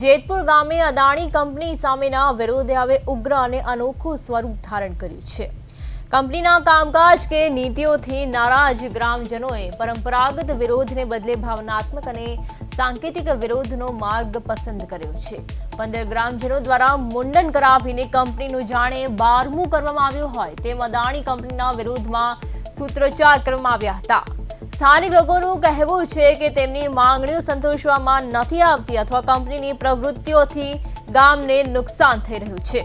જેતપુર ગામે અદાણી કંપની સામેના વિરોધે હવે ઉગ્ર અને અનોખું સ્વરૂપ ધારણ કર્યું છે। કંપનીના કામકાજ કે નીતિઓથી નારાજ ગ્રામજનોએ પરંપરાગત વિરોધને બદલે ભાવનાત્મક અને સાંકેતિક વિરોધનો માર્ગ પસંદ કર્યો છે। 15 ગ્રામજનો દ્વારા મુંડન કરાવીને કંપનીનું જાણે 12મું કરવામાં આવ્યું હોય તેમ અદાણી કંપનીના વિરોધમાં સૂત્રોચ્ચાર કરવામાં આવ્યા હતા। સ્થાનિક લોકોનું કહેવું છે કે તેમની માંગણીઓ સંતોષવામાં નથી આવતી અથવા કંપનીની પ્રવૃત્તિઓથી ગામને નુકસાન થઈ રહ્યું છે,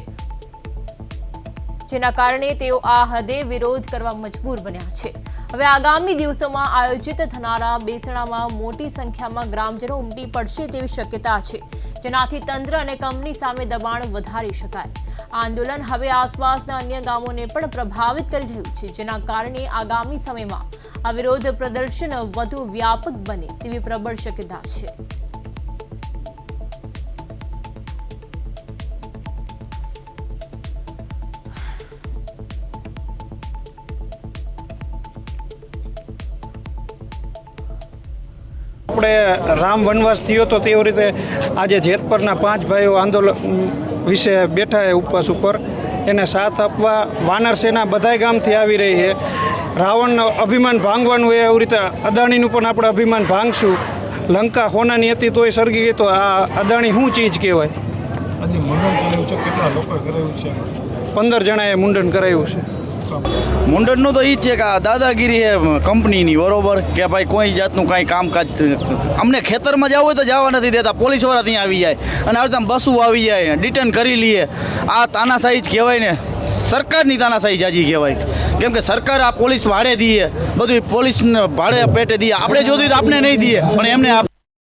જેના કારણે તેઓ આ હદે વિરોધ કરવા મજબૂર બન્યા છે। હવે આગામી દિવસોમાં આયોજિત થનારા બેસણામાં મોટી સંખ્યામાં ગ્રામજનો ઉમટી પડશે તેવી શક્યતા છે, જેનાથી તંત્ર અને કંપની સામે દબાણ વધારી શકાય। આંદોલન હવે આસપાસના અન્ય ગામોને પણ પ્રભાવિત કરી રહ્યું છે, જેના કારણે આગામી સમયમાં આ વિરોધ પ્રદર્શન વધુ વ્યાપક બને તેવી પ્રબળ શક્યતા છે। આપણે રામ વનવાસ થયો તો તેવી રીતે આજે જેતપુરના 5 ભાઈઓ આંદોલન વિશે બેઠા છે ઉપવાસ ઉપર। એને સાથ આપવા વાનર સેના બધાય ગામથી આવી રહી છે। રાવણનું અભિમાન ભાંગવાનું હોય એવી રીતે અદાણીનું પણ આપણે અભિમાન ભાંગશું। લંકા સોનાની હતી તોય સળગી ગઈ, તો આ અદાણી શું ચીજ કહેવાય? આજે મુંડન કરાયું છે, કેટલા લોકોએ કરાયું છે? 15 જણાએ મુંડન કરાયું છે। મુંડનનું તો એ જ છે કે આ દાદાગીરી છે કંપનીની, બરોબર કે ભાઈ કોઈ જાતનું કાંઈ કામકાજ અમને ખેતરમાં જવું હોય તો જવા નથી દેતા, પોલીસવાળા ત્યાં આવી જાય અને આ રીતે બસો આવી જાય, ડિટેન કરી લઈએ। આ તાનાશાહી જ કહેવાય ને, સરકારની તાનાશાહી જાજી કહેવાય, કેમ કે સરકાર આ પોલીસ ભાડે દઈએ, બધું પોલીસને ભાડે પેટે દઈએ, આપણે જોતું તો આપણે નહીં દઈએ પણ એમને